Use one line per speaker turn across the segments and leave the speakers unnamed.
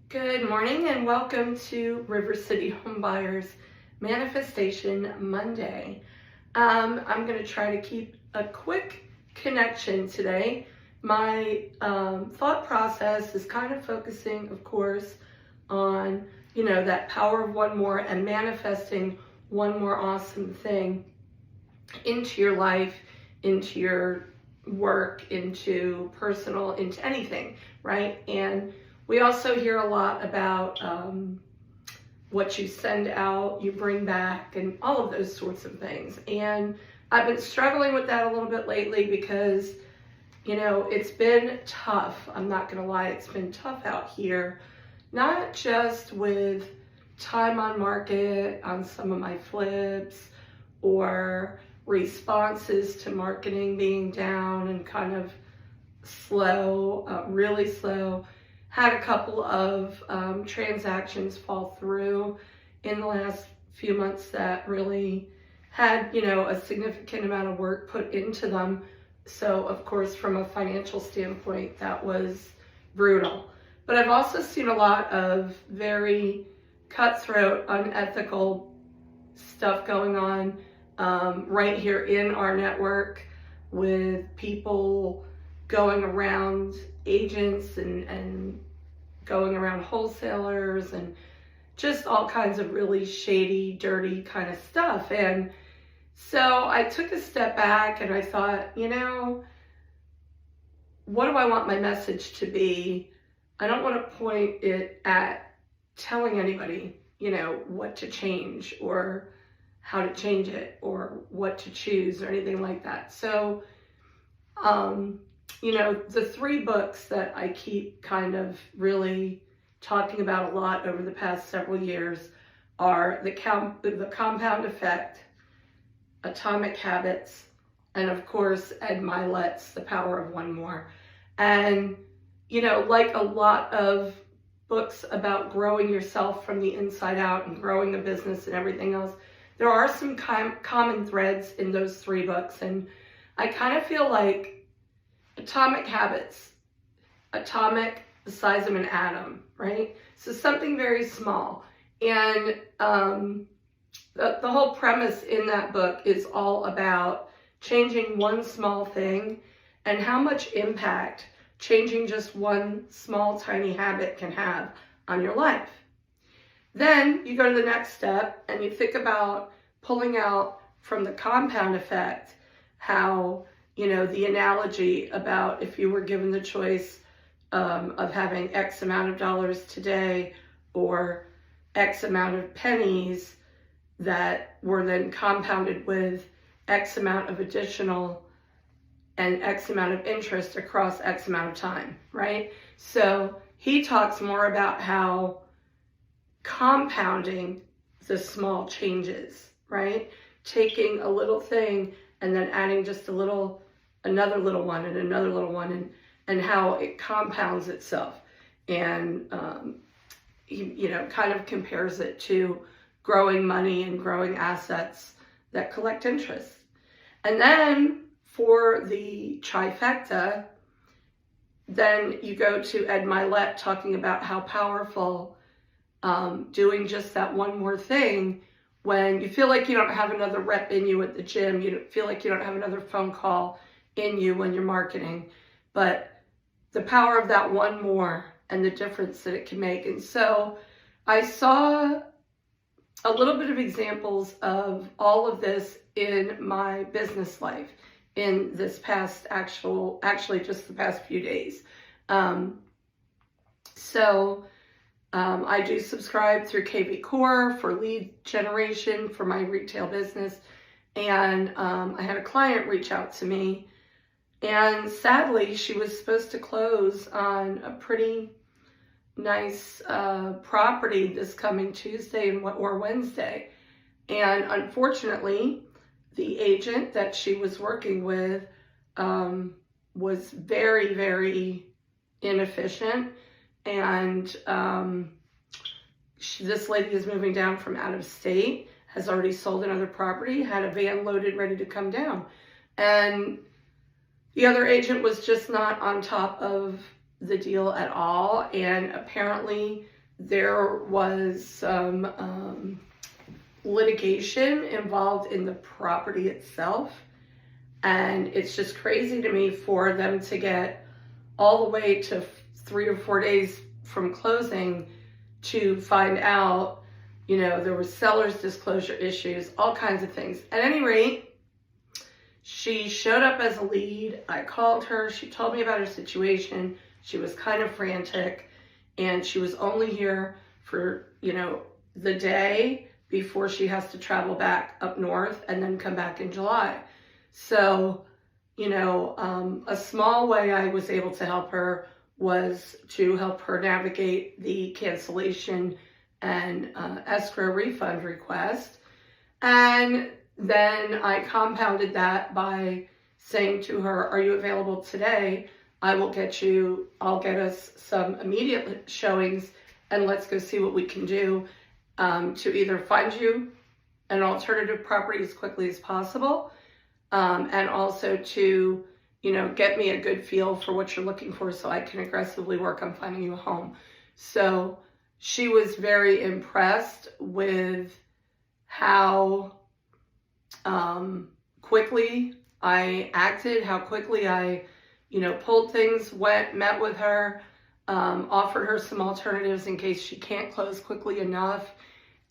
Good morning and welcome to River City Homebuyers Manifestation Monday. I'm going to try to keep a quick connection today. My thought process is kind of focusing, of course, on, that power of one more and manifesting one more awesome thing into your life, into your work, into personal, into anything, right? And we also hear a lot about what you send out, you bring back, and all of those sorts of things. And I've been struggling with that a little bit lately because, it's been tough. I'm not going to lie, it's been tough out here, not just with time on market on some of my flips or responses to marketing being down and kind of slow, really slow. Had a couple of transactions fall through in the last few months that really had, a significant amount of work put into them. So, of course, from a financial standpoint, that was brutal. But I've also seen a lot of very cutthroat, unethical stuff going on right here in our network with people going around agents and going around wholesalers and just all kinds of really shady, dirty kind of stuff. And so I took a step back and I thought, what do I want my message to be? I don't want to point it at telling anybody, what to change or how to change it or what to choose or anything like that. So, the three books that I keep kind of really talking about a lot over the past several years are The Compound Effect, Atomic Habits, and of course, Ed Mylett's The Power of One More. And, like a lot of books about growing yourself from the inside out and growing a business and everything else, there are some common threads in those three books. And I kind of feel like Atomic Habits, atomic, the size of an atom, right? So something very small. And the whole premise in that book is all about changing one small thing and how much impact changing just one small, tiny habit can have on your life. Then you go to the next step and you think about pulling out from the compound effect how, the analogy about if you were given the choice of having X amount of dollars today or X amount of pennies that were then compounded with X amount of additional and X amount of interest across X amount of time, right? So he talks more about how compounding the small changes, right? Taking a little thing and then adding just another little one and another little one, and how it compounds itself. And, kind of compares it to growing money and growing assets that collect interest. And then for the trifecta, then you go to Ed Mylett talking about how powerful doing just that one more thing when you feel like you don't have another rep in you at the gym, you feel like you don't have another phone call in you when you're marketing, but the power of that one more and the difference that it can make. And so I saw a little bit of examples of all of this in my business life in this past actually just the past few days. I do subscribe through KV Core for lead generation for my retail business. And I had a client reach out to me, and sadly, she was supposed to close on a pretty nice property this coming Tuesday or Wednesday. And unfortunately, the agent that she was working with was very, very inefficient. And this lady is moving down from out of state, has already sold another property, had a van loaded, ready to come down. And the other agent was just not on top of the deal at all. And apparently there was some litigation involved in the property itself. And it's just crazy to me for them to get all the way to 3 or 4 days from closing to find out, you know, there was seller's disclosure issues, all kinds of things. At any rate, she showed up as a lead. I called her. She told me about her situation. She was kind of frantic, and she was only here for, you know, the day before she has to travel back up north and then come back in July. So, you know, a small way I was able to help her was to help her navigate the cancellation and escrow refund request. And then I compounded that by saying to her, are you available today? I'll get us some immediate showings, and let's go see what we can do to either find you an alternative property as quickly as possible, and also to, you know, get me a good feel for what you're looking for so I can aggressively work on finding you a home. So she was very impressed with how quickly I acted, how quickly I, you know, pulled things, met with her, offered her some alternatives in case she can't close quickly enough.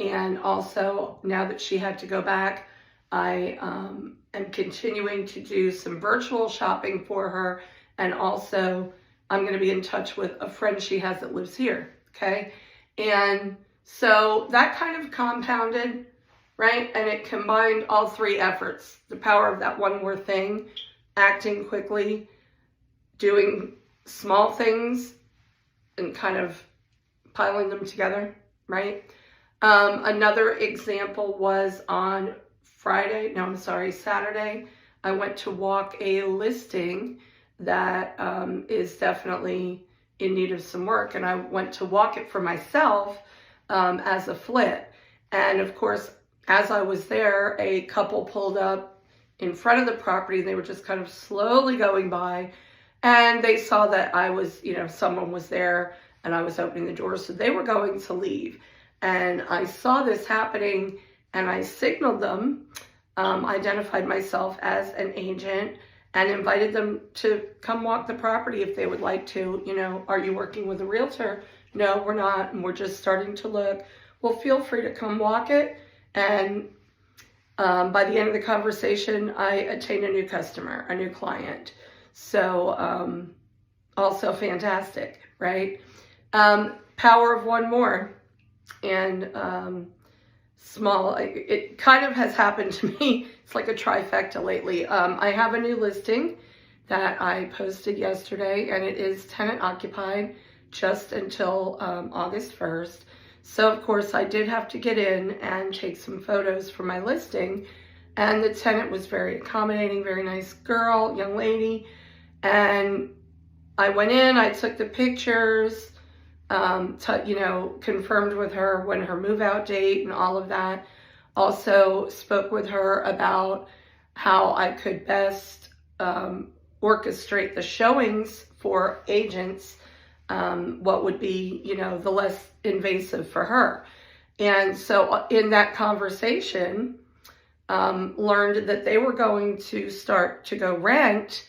And also, now that she had to go back, I am continuing to do some virtual shopping for her. And also, I'm going to be in touch with a friend she has that lives here. Okay. And so that kind of compounded, right? And it combined all three efforts: the power of that one more thing, acting quickly, doing small things, and kind of piling them together, right? Another example was on Saturday, I went to walk a listing that is definitely in need of some work. And I went to walk it for myself as a flip. And of course, as I was there, a couple pulled up in front of the property. They were just kind of slowly going by, and they saw that I was, you know, someone was there and I was opening the door. So they were going to leave. And I saw this happening, and I signaled them, identified myself as an agent, and invited them to come walk the property if they would like to. You know, are you working with a realtor? No, we're not, and we're just starting to look. Well, feel free to come walk it. And by the end of the conversation, I attained a new customer, a new client. So also fantastic, right? Power of one more. And small, it kind of has happened to me. It's like a trifecta lately. I have a new listing that I posted yesterday, and it is tenant occupied just until August 1st. So of course I did have to get in and take some photos for my listing, and the tenant was very accommodating, very nice girl, young lady. And I went in, I took the pictures, you know, confirmed with her when her move out date and all of that. Also spoke with her about how I could best orchestrate the showings for agents, what would be, you know, the less invasive for her. And so in that conversation, learned that they were going to start to go rent,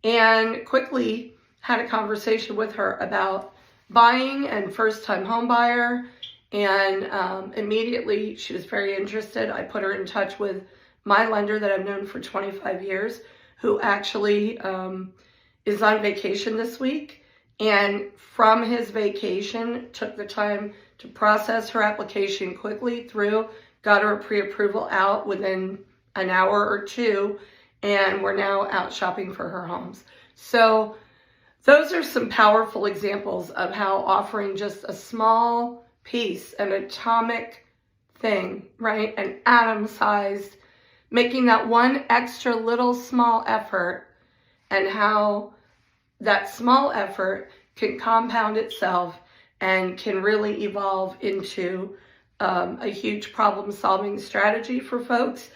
and quickly had a conversation with her about buying and first-time home buyer. And immediately she was very interested. I put her in touch with my lender that I've known for 25 years, who actually is on vacation this week. And from his vacation, took the time to process her application quickly through, got her a pre-approval out within an hour or two, and we're now out shopping for her homes. So those are some powerful examples of how offering just a small piece, an atomic thing, right? An atom-sized, making that one extra little small effort, and how that small effort can compound itself and can really evolve into a huge problem-solving strategy for folks.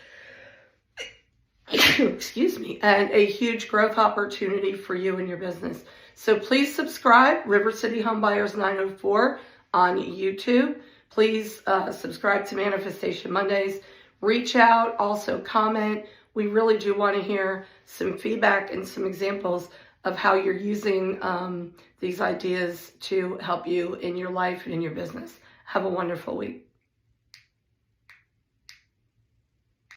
Excuse me, and a huge growth opportunity for you and your business. So please subscribe, River City Homebuyers 904. on YouTube. Please subscribe to Manifestation Mondays. Reach out, also comment. We really do want to hear some feedback and some examples of how you're using these ideas to help you in your life and in your business. Have a wonderful week.